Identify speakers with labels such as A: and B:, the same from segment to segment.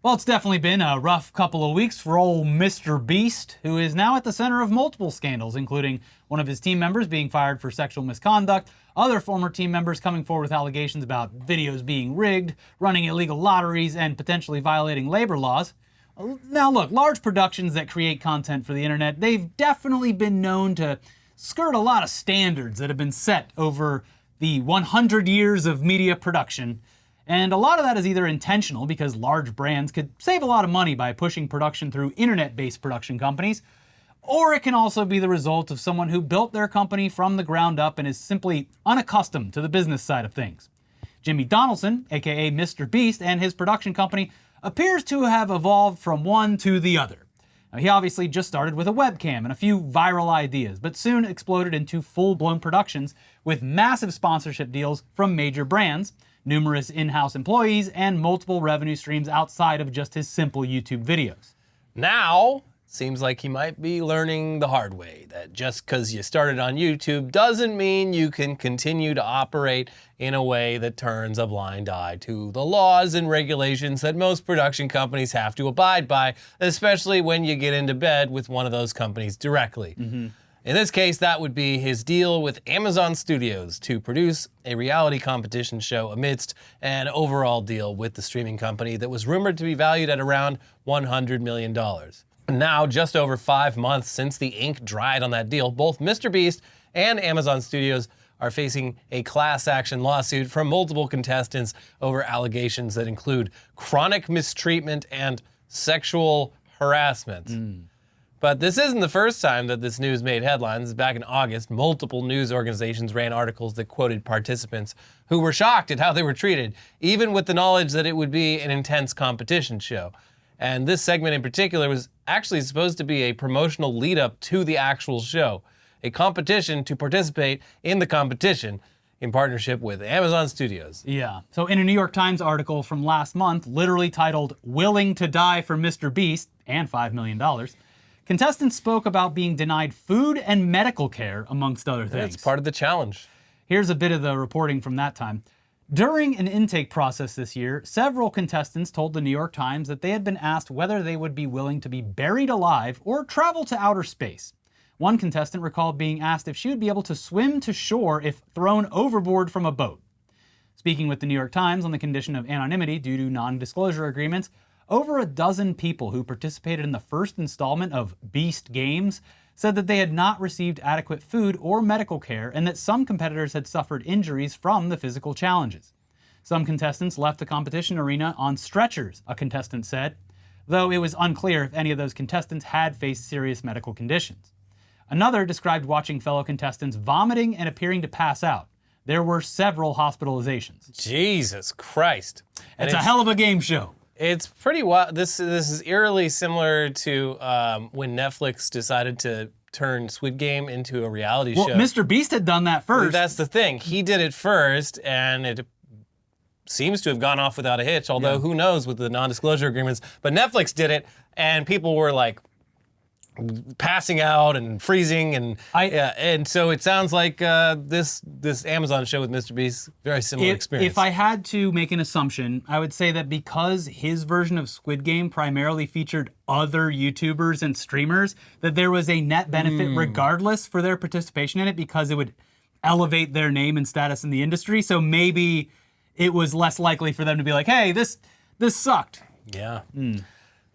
A: Well, it's definitely been a rough couple of weeks for old Mr. Beast, who is now at the center of multiple scandals, including one of his team members being fired for sexual misconduct, other former team members coming forward with allegations about videos being rigged, running illegal lotteries, and potentially violating labor laws. Now look, large productions that create content for the internet, they've definitely been known to skirt a lot of standards that have been set over the 100 years of media production. And a lot of that is either intentional because large brands could save a lot of money by pushing production through internet-based production companies, or it can also be the result of someone who built their company from the ground up and is simply unaccustomed to the business side of things. Jimmy Donaldson, aka Mr. Beast, and his production company appears to have evolved from one to the other. Now, he obviously just started with a webcam and a few viral ideas, but soon exploded into full-blown productions with massive sponsorship deals from major brands, numerous in-house employees, and multiple revenue streams outside of just his simple YouTube videos.
B: Now, seems like he might be learning the hard way, that just because you started on YouTube doesn't mean you can continue to operate in a way that turns a blind eye to the laws and regulations that most production companies have to abide by, especially when you get into bed with one of those companies directly. In this case, that would be his deal with Amazon Studios to produce a reality competition show amidst an overall deal with the streaming company that was rumored to be valued at around $100 million. Now, just over 5 months since the ink dried on that deal, both Mr. Beast and Amazon Studios are facing a class action lawsuit from multiple contestants over allegations that include chronic mistreatment and sexual harassment. But this isn't the first time that this news made headlines. Back in August, multiple news organizations ran articles that quoted participants who were shocked at how they were treated, even with the knowledge that it would be an intense competition show. And this segment in particular was actually supposed to be a promotional lead-up to the actual show, a competition to participate in the competition in partnership with Amazon Studios.
A: Yeah, so in a New York Times article from last month, literally titled, "Willing to Die for Mr. Beast and $5 million, contestants spoke about being denied food and medical care, amongst other things.
B: It's part of the challenge.
A: Here's a bit of the reporting from that time. During an intake process this year, several contestants told the New York Times that they had been asked whether they would be willing to be buried alive or travel to outer space. One contestant recalled being asked if she would be able to swim to shore if thrown overboard from a boat. Speaking with the New York Times on the condition of anonymity due to non-disclosure agreements, over a dozen people who participated in the first installment of Beast Games said that they had not received adequate food or medical care and that some competitors had suffered injuries from the physical challenges. Some contestants left the competition arena on stretchers, a contestant said, though it was unclear if any of those contestants had faced serious medical conditions. Another described watching fellow contestants vomiting and appearing to pass out. There were several hospitalizations.
B: Jesus Christ. And
A: it's a hell of a game show.
B: It's pretty wild. This is eerily similar to when Netflix decided to turn Squid Game into a reality show.
A: Well, Mr. Beast had done that first.
B: That's the thing. He did it first, and it seems to have gone off without a hitch, although who knows with the non-disclosure agreements. But Netflix did it, and people were like passing out and freezing, and so it sounds like this Amazon show with Mr. Beast, very similar experience.
A: If I had to make an assumption, I would say that because his version of Squid Game primarily featured other YouTubers and streamers, that there was a net benefit regardless for their participation in it because it would elevate their name and status in the industry. So maybe it was less likely for them to be like, hey, this sucked.
B: Yeah.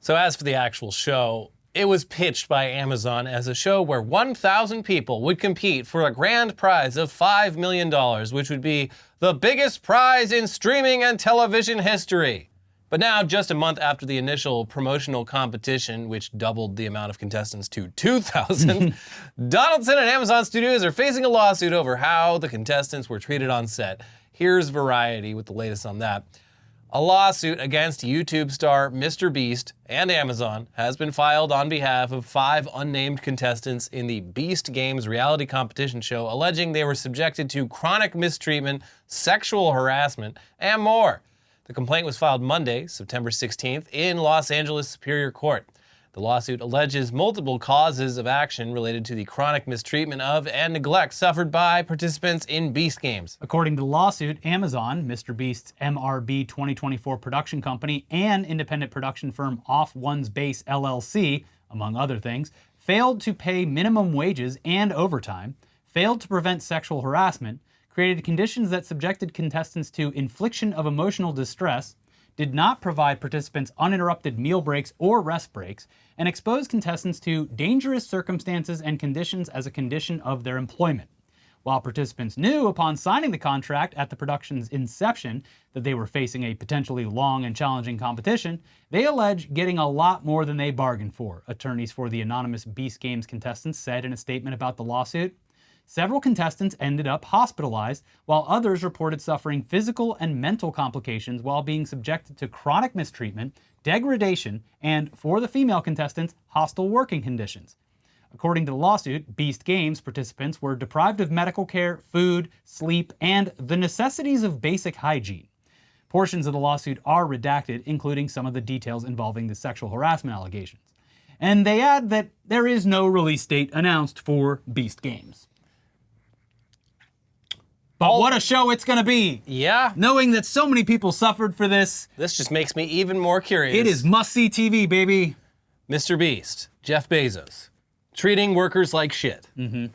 B: So as for the actual show, it was pitched by Amazon as a show where 1,000 people would compete for a grand prize of $5 million, which would be the biggest prize in streaming and television history. But now, just a month after the initial promotional competition, which doubled the amount of contestants to 2,000, Donaldson and Amazon Studios are facing a lawsuit over how the contestants were treated on set. Here's Variety with the latest on that. A lawsuit against YouTube star Mr. Beast and Amazon has been filed on behalf of 5 unnamed contestants in the Beast Games reality competition show, alleging they were subjected to chronic mistreatment, sexual harassment, and more. The complaint was filed Monday, September 16th, in Los Angeles Superior Court. The lawsuit alleges multiple causes of action related to the chronic mistreatment of and neglect suffered by participants in Beast Games.
A: According to the lawsuit, Amazon, Mr. Beast's MRB 2024 production company, and independent production firm Off One's Base LLC, among other things, failed to pay minimum wages and overtime, failed to prevent sexual harassment, created conditions that subjected contestants to infliction of emotional distress, did not provide participants uninterrupted meal breaks or rest breaks, and exposed contestants to dangerous circumstances and conditions as a condition of their employment. While participants knew upon signing the contract at the production's inception that they were facing a potentially long and challenging competition, they allege getting a lot more than they bargained for, attorneys for the anonymous Beast Games contestants said in a statement about the lawsuit. Several contestants ended up hospitalized, while others reported suffering physical and mental complications while being subjected to chronic mistreatment, degradation, and, for the female contestants, hostile working conditions. According to the lawsuit, Beast Games participants were deprived of medical care, food, sleep, and the necessities of basic hygiene. Portions of the lawsuit are redacted, including some of the details involving the sexual harassment allegations. And they add that there is no release date announced for Beast Games. But what a show it's going to be.
B: Yeah.
A: Knowing that so many people suffered for this.
B: This just makes me even more curious.
A: It is must-see TV, baby.
B: Mr. Beast, Jeff Bezos, treating workers like shit. Mm-hmm.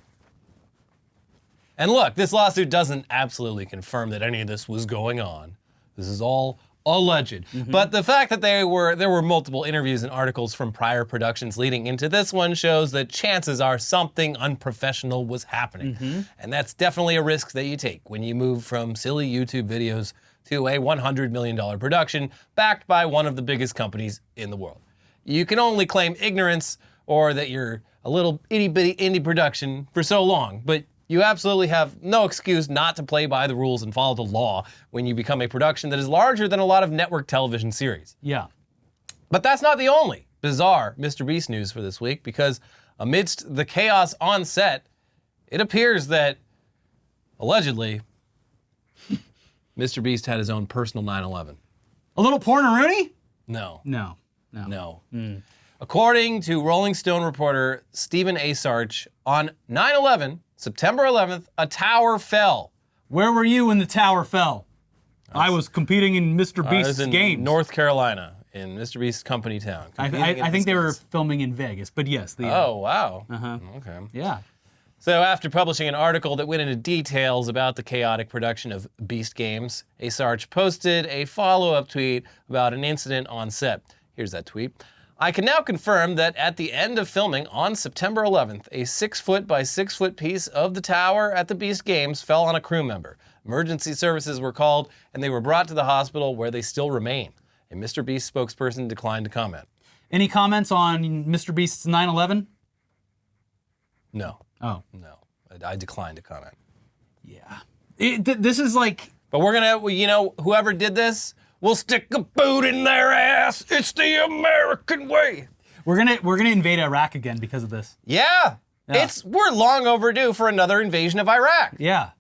B: And look, this lawsuit doesn't absolutely confirm that any of this was going on. This is all alleged. Mm-hmm. But the fact that there were multiple interviews and articles from prior productions leading into this one shows that chances are something unprofessional was happening. Mm-hmm. And that's definitely a risk that you take when you move from silly YouTube videos to a $100 million production backed by one of the biggest companies in the world. You can only claim ignorance or that you're a little itty-bitty indie production for so long, but you absolutely have no excuse not to play by the rules and follow the law when you become a production that is larger than a lot of network television series.
A: Yeah.
B: But that's not the only bizarre Mr. Beast news for this week, because amidst the chaos on set, it appears that, allegedly, Mr. Beast had his own personal 9/11.
A: A little porn-a-rooney?
B: No.
A: No.
B: According to Rolling Stone reporter Stephen A. Sarch, on 9/11, September 11th, a tower fell.
A: Where were you when the tower fell? I was competing in Mr. Beast's
B: I was in
A: games.
B: North Carolina, in Mr. Beast's company town.
A: I think they were filming in Vegas, but yes.
B: Oh, wow.
A: Uh-huh.
B: Okay.
A: Yeah.
B: So after publishing an article that went into details about the chaotic production of Beast Games, A. Sarch posted a follow-up tweet about an incident on set. Here's that tweet. I can now confirm that at the end of filming on September 11th, a 6-foot by 6-foot piece of the tower at the Beast Games fell on a crew member. Emergency services were called and they were brought to the hospital where they still remain. A Mr. Beast spokesperson declined to comment.
A: Any comments on Mr. Beast's 9/11?
B: No.
A: Oh.
B: No. I declined to comment.
A: Yeah. This is like...
B: But we're gonna, whoever did this, we'll stick a boot in their ass. It's the American way.
A: We're gonna invade Iraq again because of this.
B: Yeah. We're long overdue for another invasion of Iraq.
A: Yeah.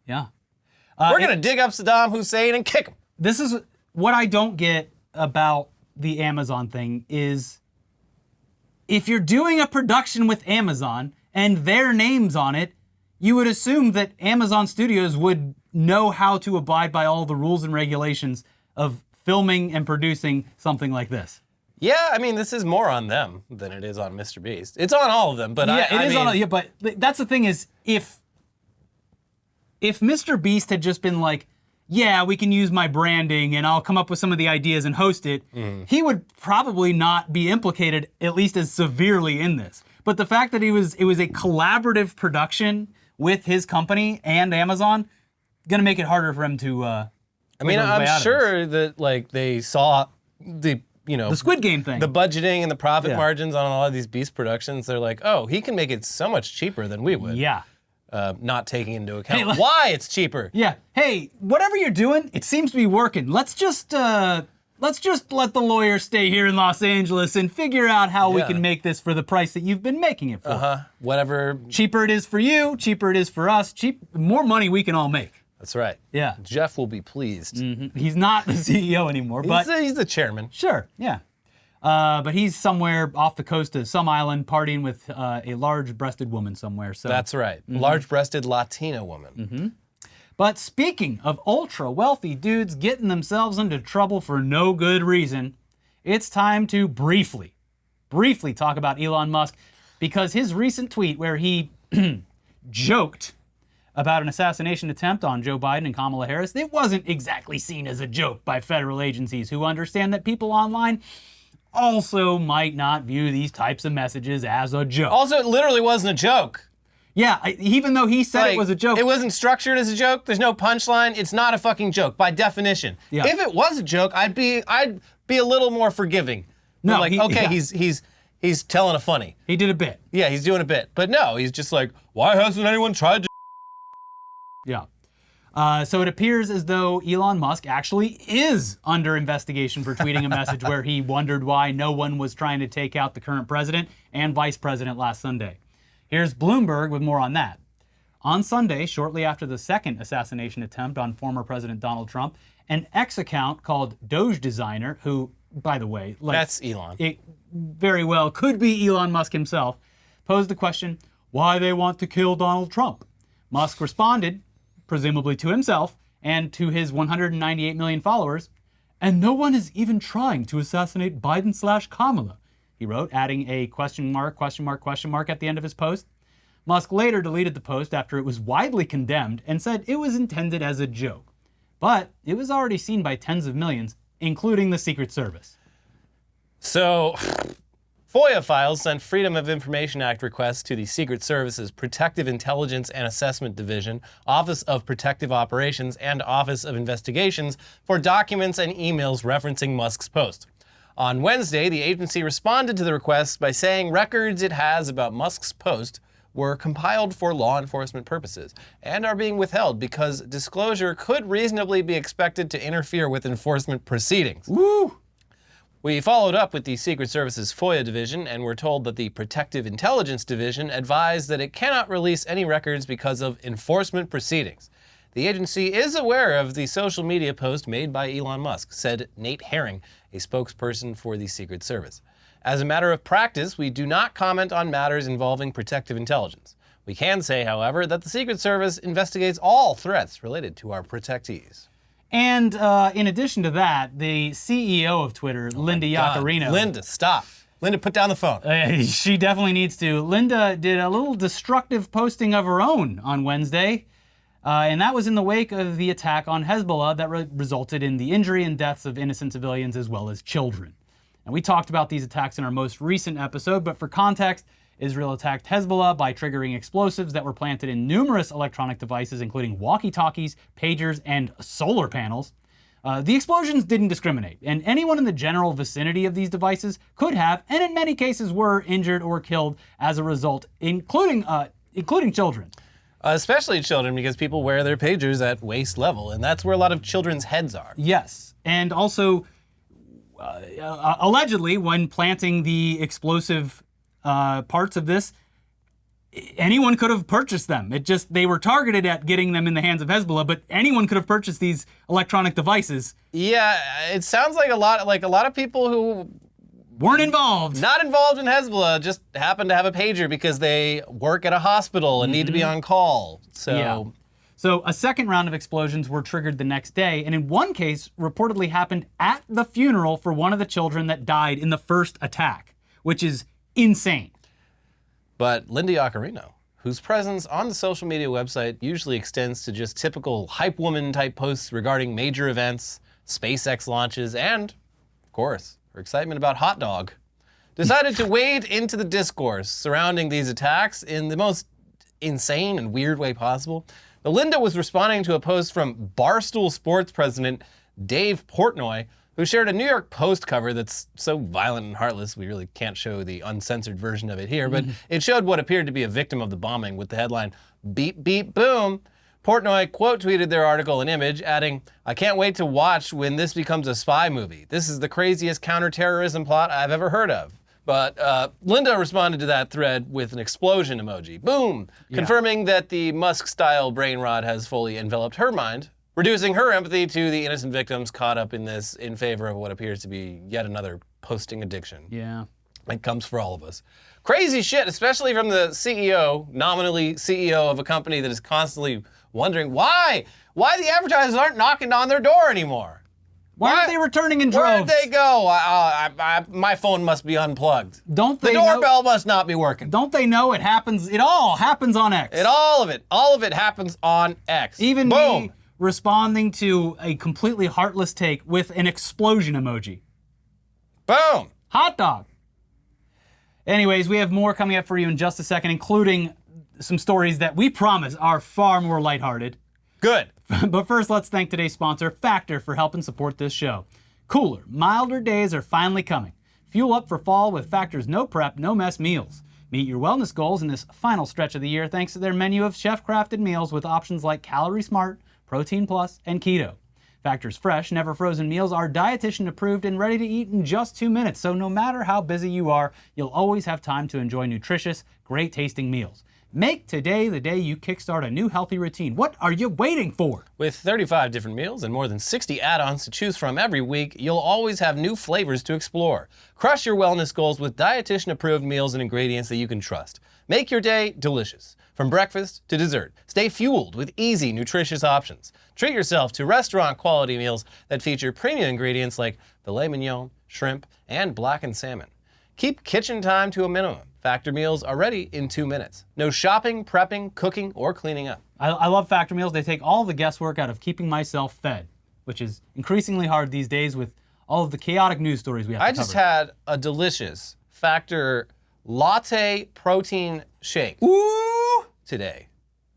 B: We're gonna dig up Saddam Hussein and kick him.
A: This is what I don't get about the Amazon thing is if you're doing a production with Amazon and their name's on it, you would assume that Amazon Studios would know how to abide by all the rules and regulations of filming and producing something like this.
B: Yeah, I mean, this is more on them than it is on Mr. Beast. It's on all of them, but
A: but that's the thing is, if Mr. Beast had just been like, yeah, we can use my branding and I'll come up with some of the ideas and host it, he would probably not be implicated, at least as severely in this. But the fact that it was a collaborative production with his company and Amazon, gonna make it harder for him to.
B: I'm sure that they saw the
A: Squid Game thing,
B: the budgeting and the profit margins on a lot of these Beast productions. They're like, oh, he can make it so much cheaper than we would.
A: Yeah.
B: Not taking into account why it's cheaper.
A: Yeah. Hey, whatever you're doing, it seems to be working. Let's just let the lawyer stay here in Los Angeles and figure out how we can make this for the price that you've been making it for.
B: Whatever.
A: Cheaper it is for you, cheaper it is for us. More money we can all make.
B: That's right.
A: Yeah.
B: Jeff will be pleased.
A: Mm-hmm. He's not the CEO anymore, but
B: he's the chairman.
A: Sure. Yeah. But he's somewhere off the coast of some island partying with a large-breasted woman somewhere. So
B: That's right. Large-breasted Latina woman.
A: But speaking of ultra-wealthy dudes getting themselves into trouble for no good reason, it's time to briefly talk about Elon Musk, because his recent tweet where he joked about an assassination attempt on Joe Biden and Kamala Harris, it wasn't exactly seen as a joke by federal agencies who understand that people online also might not view these types of messages as a joke.
B: Also, it literally wasn't a joke.
A: Yeah, even though he said it was a joke.
B: It wasn't structured as a joke. There's no punchline. It's not a fucking joke by definition.
A: Yeah.
B: If it was a joke, I'd be a little more forgiving.
A: No,
B: like, he's telling a funny.
A: He did a bit.
B: Yeah, he's doing a bit. But no, he's just like, why hasn't anyone tried to?
A: Yeah. So it appears as though Elon Musk actually is under investigation for tweeting a message where he wondered why no one was trying to take out the current president and vice president last Sunday. Here's Bloomberg with more on that. On Sunday, shortly after the second assassination attempt on former President Donald Trump, an X account called Doge Designer, who, by the way,
B: That's Elon.
A: It very well could be Elon Musk himself, posed the question, why they want to kill Donald Trump. Musk responded, presumably to himself and to his 198 million followers, and no one is even trying to assassinate Biden/Kamala, he wrote, adding a question mark at the end of his post. Musk later deleted the post after it was widely condemned and said it was intended as a joke. But it was already seen by tens of millions, including the Secret Service.
B: So, FOIA files sent Freedom of Information Act requests to the Secret Service's Protective Intelligence and Assessment Division, Office of Protective Operations, and Office of Investigations for documents and emails referencing Musk's post. On Wednesday, the agency responded to the requests by saying records it has about Musk's post were compiled for law enforcement purposes and are being withheld because disclosure could reasonably be expected to interfere with enforcement proceedings.
A: Woo!
B: We followed up with the Secret Service's FOIA division and were told that the Protective Intelligence Division advised that it cannot release any records because of enforcement proceedings. The agency is aware of the social media post made by Elon Musk, said Nate Herring, a spokesperson for the Secret Service. As a matter of practice, we do not comment on matters involving protective intelligence. We can say, however, that the Secret Service investigates all threats related to our protectees.
A: And in addition to that, the CEO of Twitter, Linda Yaccarino.
B: Linda, stop. Linda, put down the phone.
A: She definitely needs to. Linda did a little destructive posting of her own on Wednesday. And that was in the wake of the attack on Hezbollah that resulted in the injury and deaths of innocent civilians as well as children. And we talked about these attacks in our most recent episode, but for context, Israel attacked Hezbollah by triggering explosives that were planted in numerous electronic devices, including walkie-talkies, pagers, and solar panels. The explosions didn't discriminate, and anyone in the general vicinity of these devices could have, and in many cases were, injured or killed as a result, including children.
B: Especially children, because people wear their pagers at waist level, and that's where a lot of children's heads are.
A: Yes, and also, allegedly, when planting the explosive parts of this, anyone could have purchased them. They were targeted at getting them in the hands of Hezbollah, but anyone could have purchased these electronic devices.
B: Yeah, it sounds like a lot of people who
A: weren't involved.
B: Not involved in Hezbollah, just happen to have a pager because they work at a hospital and need to be on call.
A: So a second round of explosions were triggered the next day, and in one case reportedly happened at the funeral for one of the children that died in the first attack, which is insane.
B: But Linda Yaccarino, whose presence on the social media website usually extends to just typical hype woman type posts regarding major events, SpaceX launches, and, of course, her excitement about hot dog, decided to wade into the discourse surrounding these attacks in the most insane and weird way possible. Linda was responding to a post from Barstool Sports president Dave Portnoy, who shared a New York Post cover that's so violent and heartless we really can't show the uncensored version of it here, but it showed what appeared to be a victim of the bombing with the headline, "Beep, beep, boom." Portnoy quote-tweeted their article and image, adding, "I can't wait to watch when this becomes a spy movie. This is the craziest counterterrorism plot I've ever heard of." But Linda responded to that thread with an explosion emoji. Boom! Yeah. Confirming that the Musk-style brain rot has fully enveloped her mind, reducing her empathy to the innocent victims caught up in this in favor of what appears to be yet another posting addiction.
A: Yeah.
B: It comes for all of us. Crazy shit, especially from the CEO, nominally CEO of a company that is constantly wondering why the advertisers aren't knocking on their door anymore.
A: Why aren't they returning in droves?
B: Where did they go? My phone must be unplugged.
A: Don't they
B: the doorbell must not be working.
A: Don't they know it happens? It all happens on X.
B: All of it happens on X.
A: Even
B: Boom.
A: me responding to a completely heartless take with an explosion emoji.
B: Boom.
A: Hot dog. Anyways, we have more coming up for you in just a second, including some stories that we promise are far more lighthearted.
B: Good.
A: But first, let's thank today's sponsor, Factor, for helping support this show. Cooler, milder days are finally coming. Fuel up for fall with Factor's no prep, no mess meals. Meet your wellness goals in this final stretch of the year thanks to their menu of chef-crafted meals with options like Calorie Smart, Protein Plus, and Keto. Factor's fresh, never frozen meals are dietitian approved and ready to eat in just 2 minutes, so no matter how busy you are, you'll always have time to enjoy nutritious, great tasting meals. Make today the day you kickstart a new healthy routine. What are you waiting for?
B: With 35 different meals and more than 60 add-ons to choose from every week, you'll always have new flavors to explore. Crush your wellness goals with dietitian-approved meals and ingredients that you can trust. Make your day delicious. From breakfast to dessert, stay fueled with easy, nutritious options. Treat yourself to restaurant-quality meals that feature premium ingredients like filet mignon, shrimp, and blackened salmon. Keep kitchen time to a minimum. Factor meals are ready in 2 minutes. No shopping, prepping, cooking, or cleaning up.
A: I love Factor meals. They take all the guesswork out of keeping myself fed, which is increasingly hard these days with all of the chaotic news stories we have to cover.
B: I just had a delicious Factor latte protein shake today.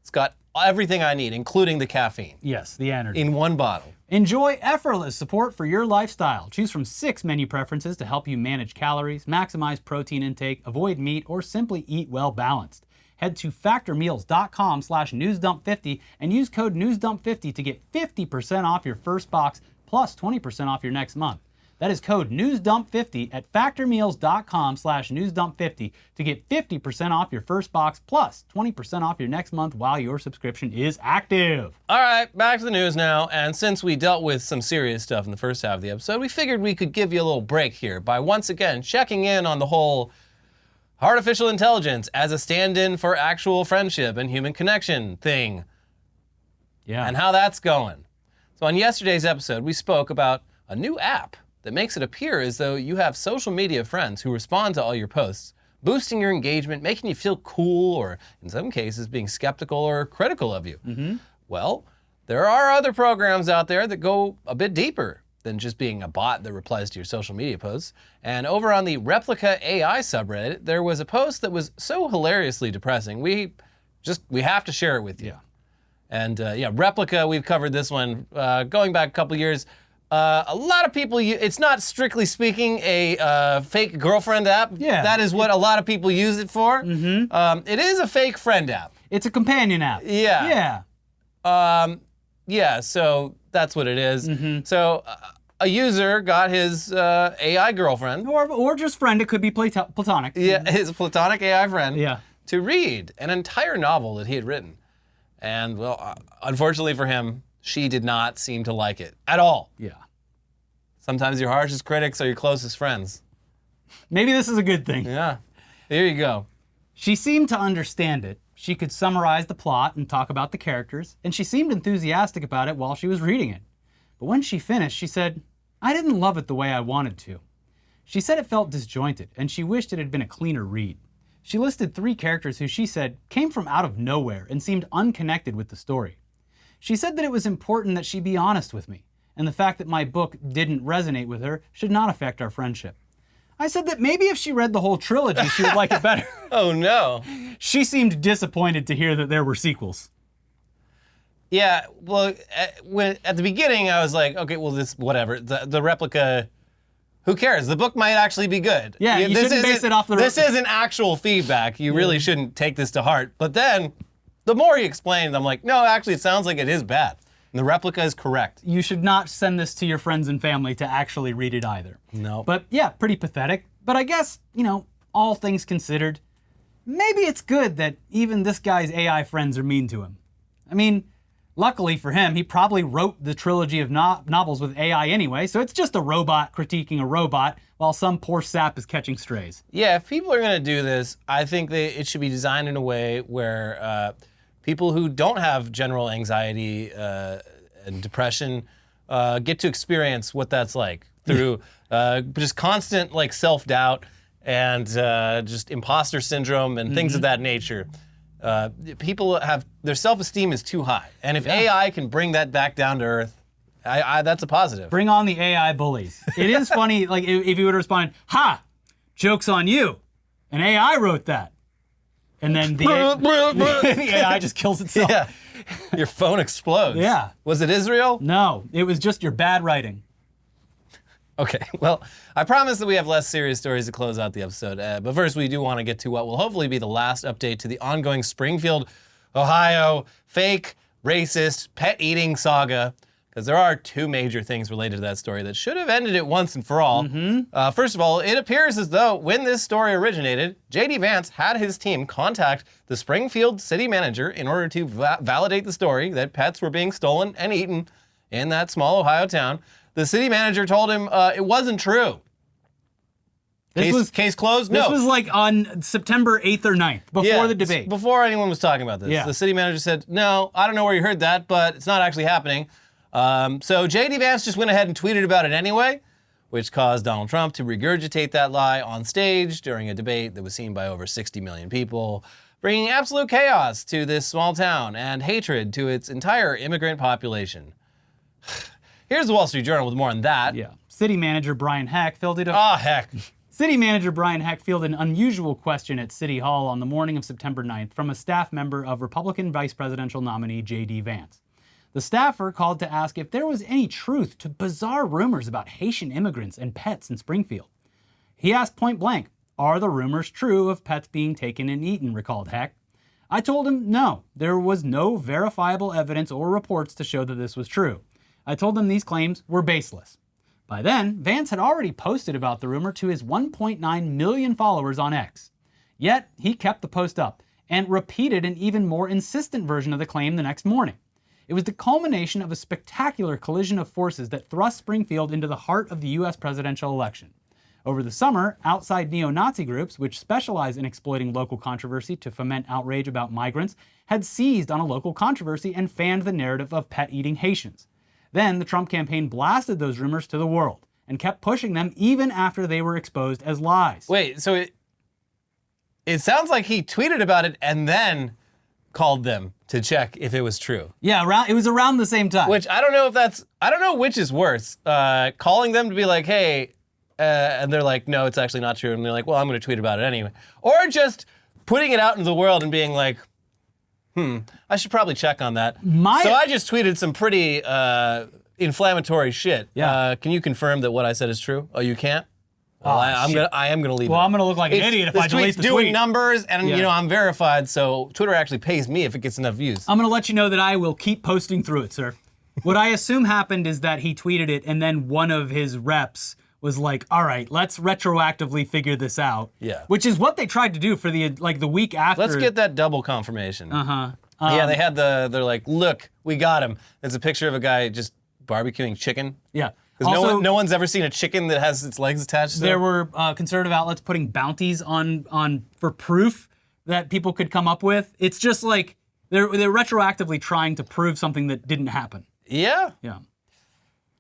B: It's got everything I need, including the caffeine.
A: Yes, the energy.
B: In one bottle.
A: Enjoy effortless support for your lifestyle. Choose from 6 menu preferences to help you manage calories, maximize protein intake, avoid meat, or simply eat well balanced. Head to factormeals.com/newsdump50 and use code newsdump50 to get 50% off your first box plus 20% off your next month. That is code newsdump50 at factormeals.com/newsdump50 to get 50% off your first box plus 20% off your next month while your subscription is active.
B: All right, back to the news now. And since we dealt with some serious stuff in the first half of the episode, we figured we could give you a little break here by once again checking in on the whole artificial intelligence as a stand-in for actual friendship and human connection thing.
A: Yeah.
B: And how that's going. So on yesterday's episode, we spoke about a new app that makes it appear as though you have social media friends who respond to all your posts, boosting your engagement, making you feel cool, or in some cases being skeptical or critical of you. Mm-hmm. Well, there are other programs out there that go a bit deeper than just being a bot that replies to your social media posts. And over on the Replica AI subreddit, there was a post that was so hilariously depressing, we have to share it with you.
A: Yeah.
B: And Replica, we've covered this one going back a couple years. A lot of people, it's not strictly speaking a fake girlfriend app.
A: Yeah.
B: That is what a lot of people use it for. Mm-hmm. It is a fake friend app.
A: It's a companion app.
B: Yeah.
A: Yeah.
B: So that's what it is.
A: Mm-hmm.
B: So a user got his AI girlfriend.
A: Or just friend, it could be platonic.
B: Yeah, his platonic AI friend.
A: Yeah.
B: To read an entire novel that he had written. And, well, unfortunately for him, she did not seem to like it at all.
A: Yeah.
B: Sometimes your harshest critics are your closest friends.
A: Maybe this is a good thing.
B: Yeah. Here you go.
A: She seemed to understand it. She could summarize the plot and talk about the characters, and she seemed enthusiastic about it while she was reading it. But when she finished, she said, "I didn't love it the way I wanted to." She said it felt disjointed, and she wished it had been a cleaner read. She listed 3 characters who she said came from out of nowhere and seemed unconnected with the story. She said that it was important that she be honest with me, and the fact that my book didn't resonate with her should not affect our friendship. I said that maybe if she read the whole trilogy, she would like it better.
B: Oh, no.
A: She seemed disappointed to hear that there were sequels.
B: Yeah, well, at the beginning, I was like, okay, well, this, whatever. The Replica, who cares? The book might actually be good.
A: Yeah, you shouldn't base it off the...
B: This isn't actual feedback. You really shouldn't take this to heart. But then, the more he explained, I'm like, no, actually, it sounds like it is bad. And the Replica is correct.
A: You should not send this to your friends and family to actually read it either.
B: No.
A: But yeah, pretty pathetic. But I guess, all things considered, maybe it's good that even this guy's AI friends are mean to him. I mean, Luckily for him, he probably wrote the trilogy of novels with AI anyway, so it's just a robot critiquing a robot while some poor sap is catching strays.
B: Yeah, if people are going to do this, I think it should be designed in a way where people who don't have general anxiety and depression get to experience what that's like through just constant like self-doubt and just imposter syndrome and things of that nature. People have, their self-esteem is too high. And if AI can bring that back down to earth, that's a positive.
A: Bring on the AI bullies. It is funny, like if you would respond, ha, joke's on you. An AI wrote that. And then the AI just kills itself.
B: Yeah. Your phone explodes.
A: Yeah.
B: Was it Israel?
A: No, it was just your bad writing.
B: Okay, well, I promise that we have less serious stories to close out the episode. But first, we do want to get to what will hopefully be the last update to the ongoing Springfield, Ohio, fake, racist, pet-eating saga. Because there are two major things related to that story that should have ended it once and for all. First of all, it appears as though when this story originated, J.D. Vance had his team contact the Springfield city manager in order to validate the story that pets were being stolen and eaten in that small Ohio town. The city manager told him it wasn't true. Case closed? No.
A: This was like on September 8th or 9th, before the debate.
B: Before anyone was talking about this.
A: Yeah.
B: The city manager said, no, I don't know where you heard that, but it's not actually happening. So J.D. Vance just went ahead and tweeted about it anyway, which caused Donald Trump to regurgitate that lie on stage during a debate that was seen by over 60 million people, bringing absolute chaos to this small town and hatred to its entire immigrant population. Here's the Wall Street Journal with more on that.
A: Yeah. City manager Brian Heck fielded City manager Brian Heck fielded an unusual question at City Hall on the morning of September 9th from a staff member of Republican vice presidential nominee J.D. Vance. The staffer called to ask if there was any truth to bizarre rumors about Haitian immigrants and pets in Springfield. He asked point blank, are the rumors true of pets being taken and eaten, recalled Heck. I told him no, there was no verifiable evidence or reports to show that this was true. I told them these claims were baseless. By then, Vance had already posted about the rumor to his 1.9 million followers on X. Yet, he kept the post up and repeated an even more insistent version of the claim the next morning. It was the culmination of a spectacular collision of forces that thrust Springfield into the heart of the U.S. presidential election. Over the summer, outside neo-Nazi groups, which specialize in exploiting local controversy to foment outrage about migrants, had seized on a local controversy and fanned the narrative of pet-eating Haitians. Then the Trump campaign blasted those rumors to the world and kept pushing them even after they were exposed as lies.
B: Wait, so it sounds like he tweeted about it and then called them to check if it was true.
A: Yeah, it was around the same time.
B: Which I don't know which is worse. Calling them to be like, hey, and they're like, no, it's actually not true. And they're like, well, I'm going to tweet about it anyway. Or just putting it out into the world and being like, I should probably check on that. So I just tweeted some pretty inflammatory shit.
A: Yeah.
B: Can you confirm that what I said is true? Oh, you can't? Well, I am gonna leave it.
A: Well, I'm gonna look like an idiot if I delete the tweet.
B: Doing numbers, and I'm verified, so Twitter actually pays me if it gets enough views.
A: I'm gonna let you know that I will keep posting through it, sir. What I assume happened is that he tweeted it, and then one of his reps was like, "All right, let's retroactively figure this out."
B: Yeah.
A: Which is what they tried to do for the week after.
B: Let's get that double confirmation.
A: Uh-huh.
B: Yeah, they had they're like, look, we got him. It's a picture of a guy just barbecuing chicken.
A: Yeah.
B: Because no one's ever seen a chicken that has its legs attached to
A: There were conservative outlets putting bounties on for proof that people could come up with. It's just like they're retroactively trying to prove something that didn't happen.
B: Yeah.
A: Yeah.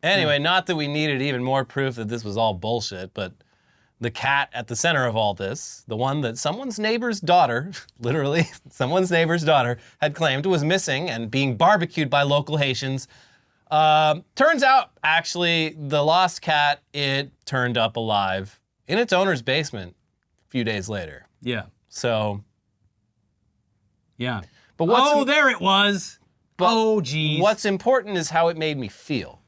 B: Anyway, not that we needed even more proof that this was all bullshit, but the cat at the center of all this, the one that someone's neighbor's daughter, literally someone's neighbor's daughter, had claimed was missing and being barbecued by local Haitians. Turns out, actually, the lost cat, it turned up alive in its owner's basement a few days later.
A: Yeah.
B: So.
A: Yeah.
B: But
A: there it was. Oh, geez.
B: What's important is how it made me feel.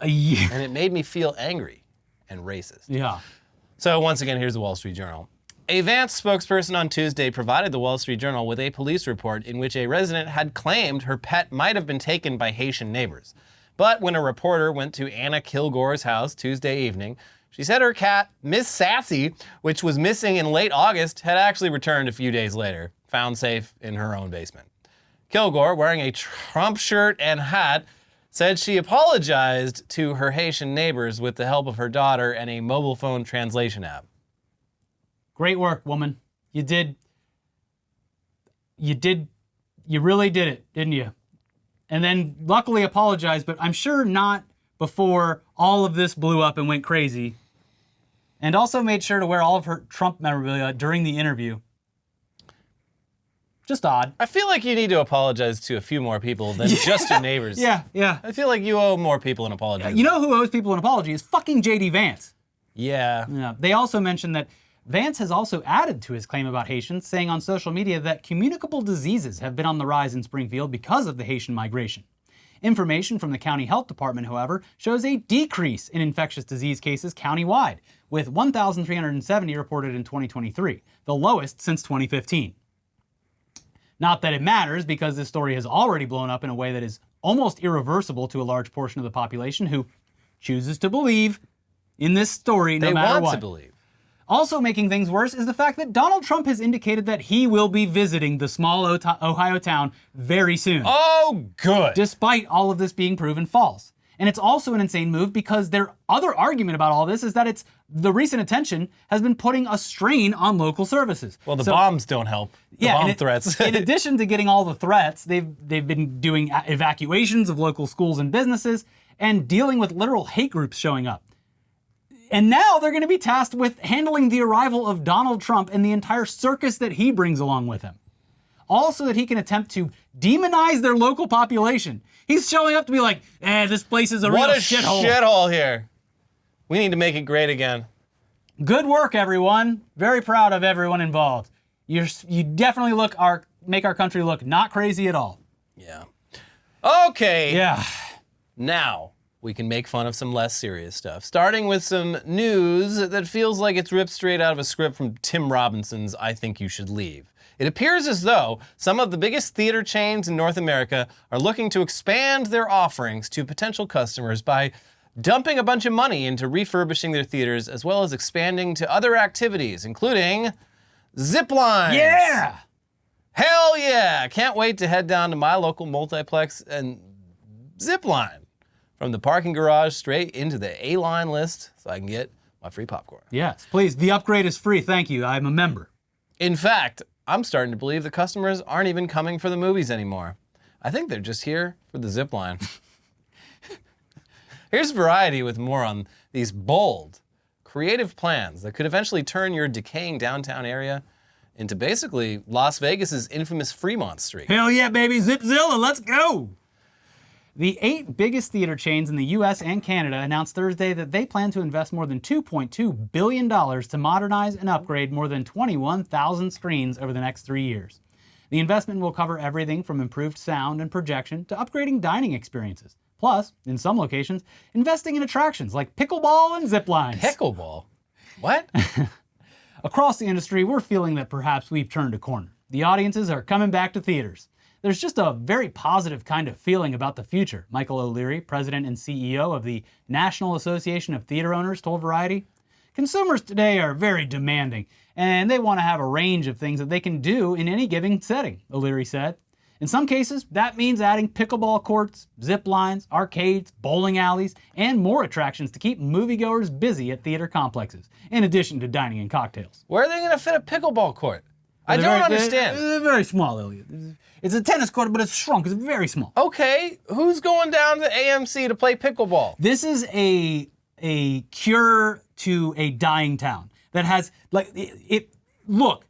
A: Yeah.
B: And it made me feel angry and racist.
A: Yeah.
B: So once again, here's the Wall Street Journal. A Vance spokesperson on Tuesday provided the Wall Street Journal with a police report in which a resident had claimed her pet might have been taken by Haitian neighbors. But when a reporter went to Anna Kilgore's house Tuesday evening, she said her cat, Miss Sassy, which was missing in late August, had actually returned a few days later, found safe in her own basement. Kilgore, wearing a Trump shirt and hat, said she apologized to her Haitian neighbors with the help of her daughter and a mobile phone translation app.
A: Great work, woman. You really did it, didn't you? And then luckily apologized, but I'm sure not before all of this blew up and went crazy. And also made sure to wear all of her Trump memorabilia during the interview. Just odd.
B: I feel like you need to apologize to a few more people than just your neighbors.
A: Yeah.
B: I feel like you owe more people an apology.
A: You know who owes people an apology is fucking J.D. Vance.
B: Yeah.
A: They also mentioned that Vance has also added to his claim about Haitians, saying on social media that communicable diseases have been on the rise in Springfield because of the Haitian migration. Information from the county health department, however, shows a decrease in infectious disease cases countywide, with 1,370 reported in 2023, the lowest since 2015. Not that it matters, because this story has already blown up in a way that is almost irreversible to a large portion of the population who chooses to believe in this story no matter what.
B: They want to believe.
A: Also making things worse is the fact that Donald Trump has indicated that he will be visiting the small Ohio town very soon.
B: Oh, good.
A: Despite all of this being proven false. And it's also an insane move because their other argument about all this is that the recent attention has been putting a strain on local services.
B: Well, the bombs don't help. Bomb threats.
A: In addition to getting all the threats, they've been doing evacuations of local schools and businesses and dealing with literal hate groups showing up. And now they're going to be tasked with handling the arrival of Donald Trump and the entire circus that he brings along with him. Also that he can attempt to demonize their local population. He's showing up to be like, this place is a real shithole.
B: What a shithole here. We need to make it great again.
A: Good work, everyone. Very proud of everyone involved. You definitely make our country look not crazy at all.
B: Yeah. Okay.
A: Yeah.
B: Now, we can make fun of some less serious stuff, starting with some news that feels like it's ripped straight out of a script from Tim Robinson's I Think You Should Leave. It appears as though some of the biggest theater chains in North America are looking to expand their offerings to potential customers by dumping a bunch of money into refurbishing their theaters, as well as expanding to other activities, including ZIPLINES.
A: Yeah!
B: Hell yeah! Can't wait to head down to my local multiplex and zipline from the parking garage straight into the A-line list so I can get my free popcorn.
A: Yes, please. The upgrade is free. Thank you. I'm a member.
B: In fact, I'm starting to believe the customers aren't even coming for the movies anymore. I think they're just here for the zipline. Here's Variety with more on these bold, creative plans that could eventually turn your decaying downtown area into basically Las Vegas's infamous Fremont Street.
A: Hell yeah, baby. Zipzilla, let's go. The 8 biggest theater chains in the US and Canada announced Thursday that they plan to invest more than $2.2 billion to modernize and upgrade more than 21,000 screens over the next 3 years. The investment will cover everything from improved sound and projection to upgrading dining experiences. Plus, in some locations, investing in attractions like pickleball and zip lines.
B: Pickleball? What?
A: Across the industry, we're feeling that perhaps we've turned a corner. The audiences are coming back to theaters. There's just a very positive kind of feeling about the future, Michael O'Leary, president and CEO of the National Association of Theater Owners, told Variety. Consumers today are very demanding, and they want to have a range of things that they can do in any given setting, O'Leary said. In some cases, that means adding pickleball courts, zip lines, arcades, bowling alleys, and more attractions to keep moviegoers busy at theater complexes, in addition to dining and cocktails.
B: Where are they going to fit a pickleball court? I don't understand.
A: They're very small, Elliot. It's a tennis court, but it's shrunk. It's very small.
B: Okay, who's going down to AMC to play pickleball?
A: This is a cure to a dying town that has, look,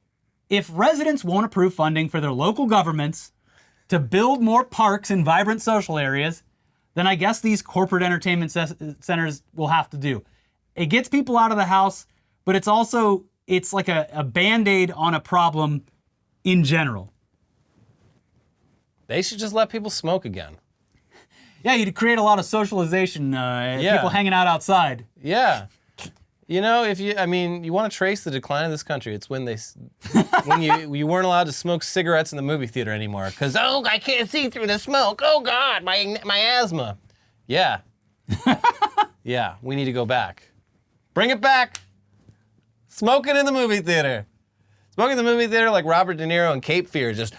A: if residents won't approve funding for their local governments to build more parks and vibrant social areas, then I guess these corporate entertainment centers will have to do. It gets people out of the house, but it's like a Band-Aid on a problem in general.
B: They should just let people smoke again.
A: Yeah, you'd create a lot of socialization, people hanging out outside.
B: Yeah. You know, you want to trace the decline of this country. It's when you weren't allowed to smoke cigarettes in the movie theater anymore because I can't see through the smoke. Oh God, my asthma. Yeah. Yeah, we need to go back. Bring it back. Smoking in the movie theater. Smoking in the movie theater like Robert De Niro and Cape Fear, just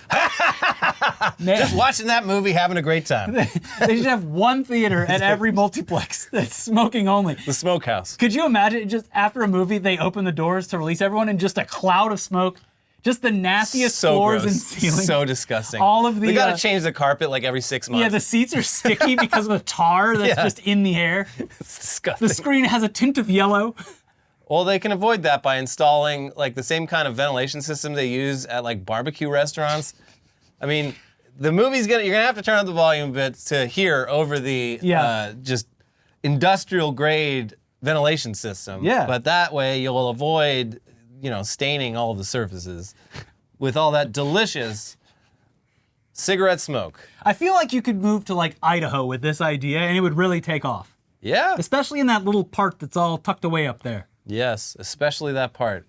B: Just watching that movie, having a great time.
A: They should have one theater at every multiplex that's smoking only.
B: The smokehouse.
A: Could you imagine just after a movie, they open the doors to release everyone and just a cloud of smoke? Just the nastiest floors and ceilings.
B: So disgusting.
A: All of the.
B: They gotta change the carpet like every 6 months.
A: Yeah, the seats are sticky because of the tar that's just in the air.
B: It's disgusting.
A: The screen has a tint of yellow.
B: Well, they can avoid that by installing like the same kind of ventilation system they use at like barbecue restaurants. I mean, the movie's you're gonna have to turn up the volume a bit to hear over the just industrial grade ventilation system.
A: Yeah.
B: But that way you'll avoid, staining all of the surfaces with all that delicious cigarette smoke.
A: I feel like you could move to like Idaho with this idea and it would really take off.
B: Yeah.
A: Especially in that little part that's all tucked away up there.
B: Yes, especially that part.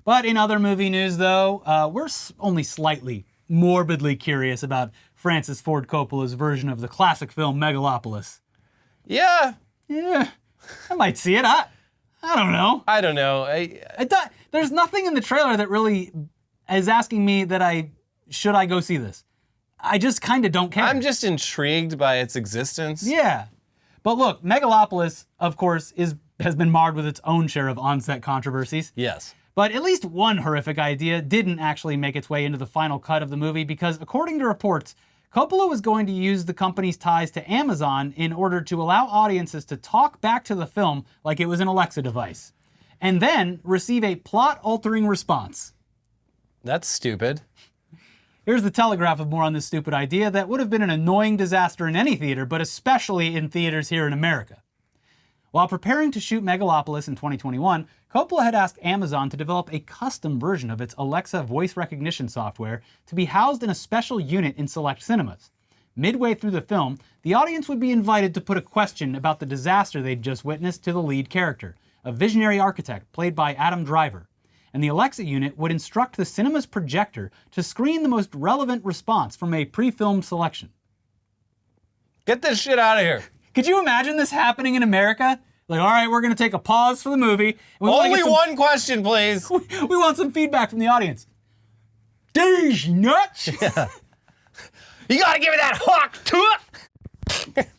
A: But in other movie news though, we're only slightly morbidly curious about Francis Ford Coppola's version of the classic film Megalopolis.
B: Yeah.
A: Yeah, I might see it. I don't know.
B: I don't know.
A: There's nothing in the trailer that really is asking me that should I go see this. I just kind of don't care.
B: I'm just intrigued by its existence.
A: Yeah. But look, Megalopolis, of course, has been marred with its own share of on-set controversies.
B: Yes.
A: But at least one horrific idea didn't actually make its way into the final cut of the movie because, according to reports, Coppola was going to use the company's ties to Amazon in order to allow audiences to talk back to the film like it was an Alexa device, and then receive a plot-altering response.
B: That's stupid.
A: Here's the Telegraph with more on this stupid idea that would have been an annoying disaster in any theater, but especially in theaters here in America. While preparing to shoot Megalopolis in 2021, Coppola had asked Amazon to develop a custom version of its Alexa voice recognition software to be housed in a special unit in select cinemas. Midway through the film, the audience would be invited to put a question about the disaster they'd just witnessed to the lead character, a visionary architect played by Adam Driver. And the Alexa unit would instruct the cinema's projector to screen the most relevant response from a pre-filmed selection.
B: Get this shit out of here.
A: Could you imagine this happening in America? Like, all right, we're going to take a pause for the movie. And
B: Only one question, please.
A: We want some feedback from the audience. These nuts!
B: Yeah. You got to give me that hawk to it.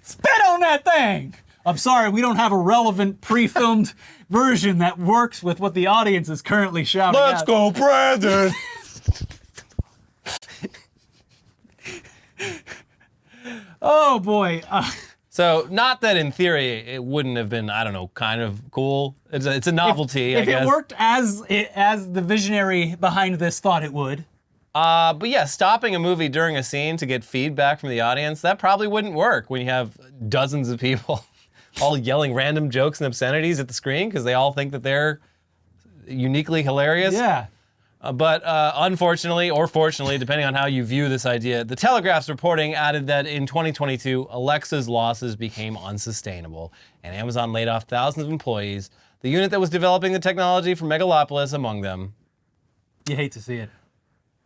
A: Spit on that thing! I'm sorry, we don't have a relevant pre-filmed version that works with what the audience is currently shouting at.
B: Let's go, Brandon!
A: Oh boy.
B: So, not that in theory it wouldn't have been, I don't know, kind of cool. It's a novelty, I guess.
A: If it worked as the visionary behind this thought it would.
B: But yeah, stopping a movie during a scene to get feedback from the audience, that probably wouldn't work when you have dozens of people all yelling random jokes and obscenities at the screen because they all think that they're uniquely hilarious.
A: Yeah.
B: But unfortunately, or fortunately, depending on how you view this idea, the Telegraph's reporting added that in 2022, Alexa's losses became unsustainable, and Amazon laid off thousands of employees, the unit that was developing the technology for Megalopolis among them.
A: You hate to see it.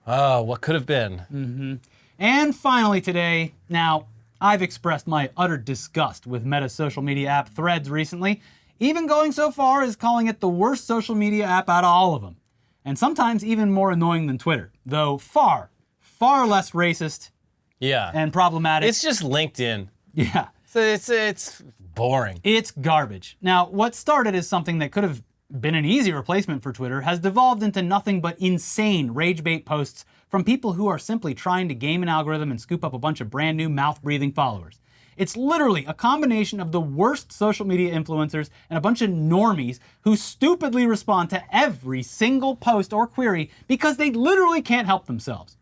B: Oh, what could have been.
A: And finally today, now, I've expressed my utter disgust with Meta's social media app Threads recently, even going so far as calling it the worst social media app out of all of them. And sometimes even more annoying than Twitter, though far, far less racist and problematic.
B: It's just LinkedIn.
A: Yeah.
B: So it's boring.
A: It's garbage. Now, what started as something that could have been an easy replacement for Twitter has devolved into nothing but insane rage bait posts from people who are simply trying to game an algorithm and scoop up a bunch of brand new mouth-breathing followers. It's literally a combination of the worst social media influencers and a bunch of normies who stupidly respond to every single post or query because they literally can't help themselves.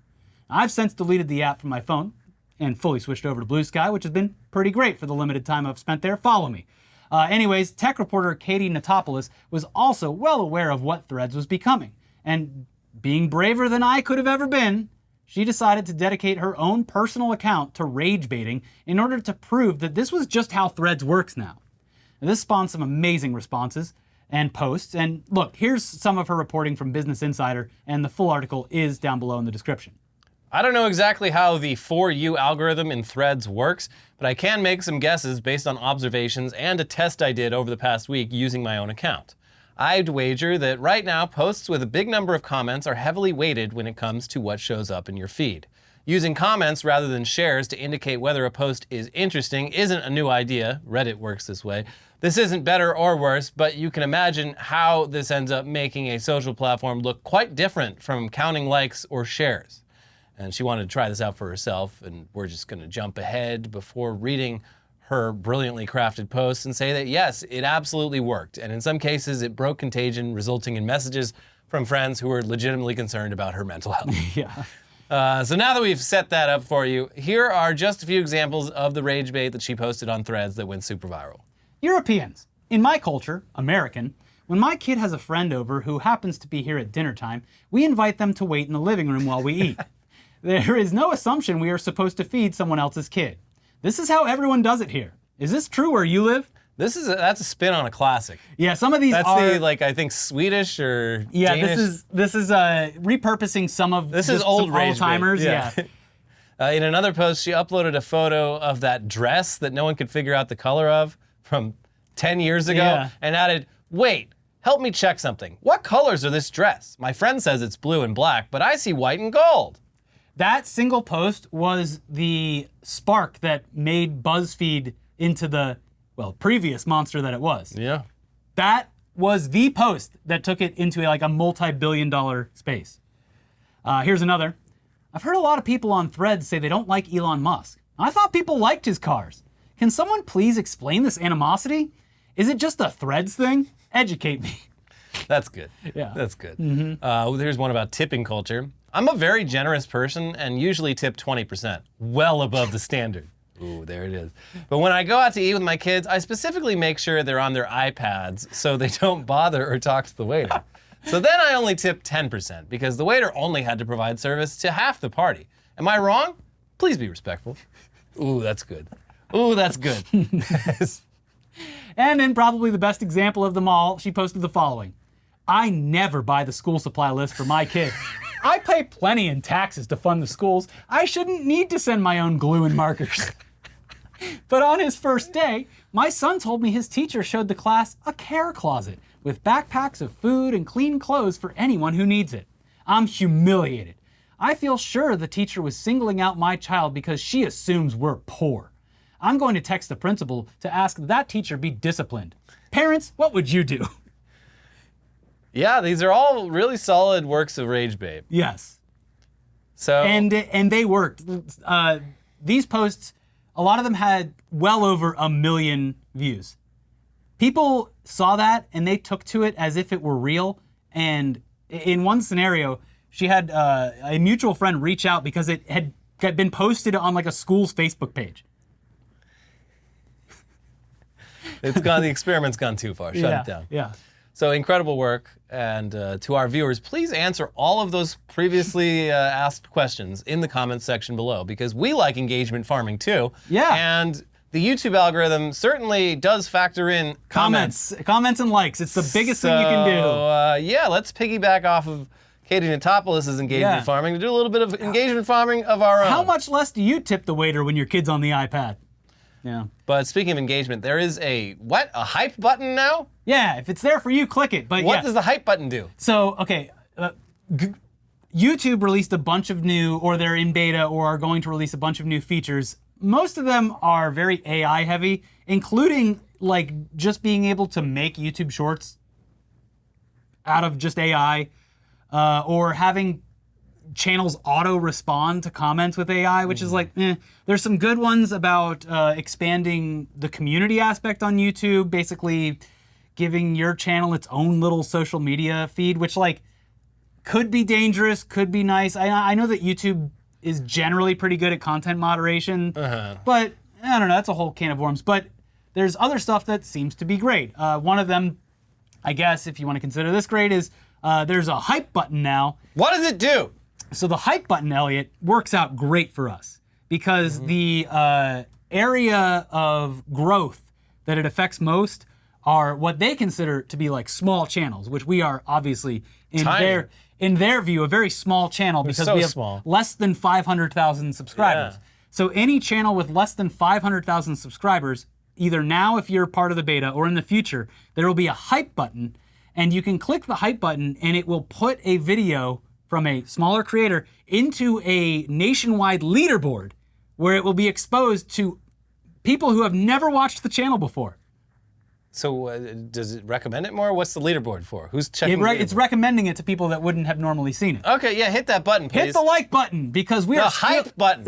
A: I've since deleted the app from my phone and fully switched over to Blue Sky, which has been pretty great for the limited time I've spent there. Follow me. Anyways, tech reporter Katie Natopoulos was also well aware of what Threads was becoming. And being braver than I could have ever been, she decided to dedicate her own personal account to rage baiting in order to prove that this was just how Threads works now. And this spawned some amazing responses and posts. And look, here's some of her reporting from Business Insider, and the full article is down below in the description.
B: I don't know exactly how the For You algorithm in Threads works, but I can make some guesses based on observations and a test I did over the past week using my own account. I'd wager that right now posts with a big number of comments are heavily weighted when it comes to what shows up in your feed. Using comments rather than shares to indicate whether a post is interesting isn't a new idea. Reddit works this way. This isn't better or worse, but you can imagine how this ends up making a social platform look quite different from counting likes or shares. And she wanted to try this out for herself, and we're just going to jump ahead before reading her brilliantly crafted posts and say that yes, it absolutely worked. And in some cases, it broke contagion, resulting in messages from friends who were legitimately concerned about her mental health.
A: Yeah.
B: So now that we've set that up for you, here are just a few examples of the rage bait that she posted on Threads that went super viral.
A: Europeans. In my culture, American, when my kid has a friend over who happens to be here at dinner time, we invite them to wait in the living room while we eat. There is no assumption we are supposed to feed someone else's kid. This is how everyone does it here. Is this true where you live?
B: That's a spin on a classic.
A: Yeah, some of these
B: That's
A: are...
B: the, like, I think Swedish or
A: Yeah,
B: Danish.
A: this is repurposing some of
B: This is old rage
A: old-timers.
B: bait.
A: Yeah.
B: In another post, she uploaded a photo of that dress that no one could figure out the color of from 10 years ago
A: Yeah.
B: and added, wait, help me check something. What colors are this dress? My friend says it's blue and black, but I see white and gold.
A: That single post was the spark that made BuzzFeed into the, well, previous monster that it was.
B: Yeah.
A: That was the post that took it into like a multi-billion-dollar space. Here's another. I've heard a lot of people on Threads say they don't like Elon Musk. I thought people liked his cars. Can someone please explain this animosity? Is it just a Threads thing? Educate me.
B: That's good.
A: Yeah.
B: That's good. Here's one about tipping culture. I'm a very generous person and usually tip 20%, well above the standard. Ooh, there it is. But when I go out to eat with my kids, I specifically make sure they're on their iPads so they don't bother or talk to the waiter. So then I only tip 10% because the waiter only had to provide service to half the party. Am I wrong? Please be respectful. Ooh, that's good. Ooh, that's good.
A: And in probably the best example of them all, she posted the following. I never buy the school supply list for my kid. I pay plenty in taxes to fund the schools. I shouldn't need to send my own glue and markers. But on his first day, my son told me his teacher showed the class a care closet with backpacks of food and clean clothes for anyone who needs it. I'm humiliated. I feel sure the teacher was singling out my child because she assumes we're poor. I'm going to text the principal to ask that teacher be disciplined. Parents, what would you do?
B: Yeah, these are all really solid works of rage bait.
A: Yes.
B: So
A: And they worked. These posts, a lot of them had well over 1 million views. People saw that and they took to it as if it were real. And in one scenario, she had a mutual friend reach out because it had been posted on like a school's Facebook page.
B: the experiment's gone too far. Shut it down.
A: Yeah.
B: So incredible work. And to our viewers, please answer all of those previously asked questions in the comments section below because we like engagement farming too.
A: Yeah.
B: And the YouTube algorithm certainly does factor in comments.
A: Comments and likes. It's the biggest thing you can do.
B: So yeah, let's piggyback off of Katie Natopoulos' engagement farming to do a little bit of engagement farming of our own.
A: How much less do you tip the waiter when your kid's on the iPad? Yeah.
B: But speaking of engagement, there is a hype button now?
A: Yeah, if it's there for you, click it. But
B: What does the hype button do?
A: So, okay, YouTube released a bunch of new, or they're in beta, or are going to release a bunch of new features. Most of them are very AI heavy, including like just being able to make YouTube Shorts out of just AI, or having channels auto respond to comments with AI, which is like, There's some good ones about expanding the community aspect on YouTube, basically giving your channel its own little social media feed, which like could be dangerous, could be nice. I know that YouTube is generally pretty good at content moderation, but I don't know, that's a whole can of worms. But there's other stuff that seems to be great. One of them, I guess, if you want to consider this great, is there's a hype button now.
B: What does it do?
A: So the hype button, Elliot, works out great for us because the area of growth that it affects most are what they consider to be like small channels, which we are obviously in their view a very small channel because we have less than 500,000 subscribers.
B: Yeah.
A: So any channel with less than 500,000 subscribers, either now if you're part of the beta or in the future, there will be a hype button. and you can click the hype button and it will put a video from a smaller creator into a nationwide leaderboard where it will be exposed to people who have never watched the channel before.
B: So does it recommend it more? What's the leaderboard for? Who's checking the
A: It's recommending it to people that wouldn't have normally seen it.
B: Okay, yeah, hit that button, please.
A: Hit the like button because we
B: The
A: are
B: hype button.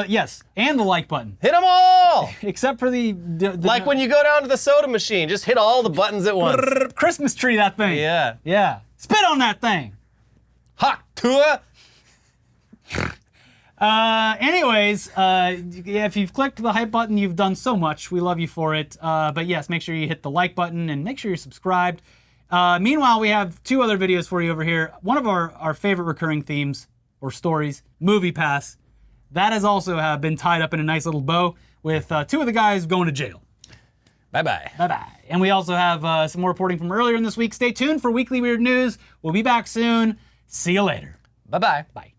A: Yes, and the like button.
B: Hit them all!
A: Except for the
B: Like when you go down to the soda machine, just hit all the buttons at once.
A: Christmas tree, that thing.
B: Yeah.
A: Yeah. Spit on that thing.
B: Hot tour.
A: Anyways, if you've clicked the hype button, you've done so much. We love you for it. But yes, make sure you hit the like button and make sure you're subscribed. Meanwhile, we have 2 other videos for you over here. One of our favorite recurring themes or stories, Movie Pass. That has also been tied up in a nice little bow with 2 of the guys going to jail.
B: Bye-bye.
A: Bye-bye. And we also have some more reporting from earlier in this week. Stay tuned for Weekly Weird News. We'll be back soon. See you later.
B: Bye-bye.
A: Bye.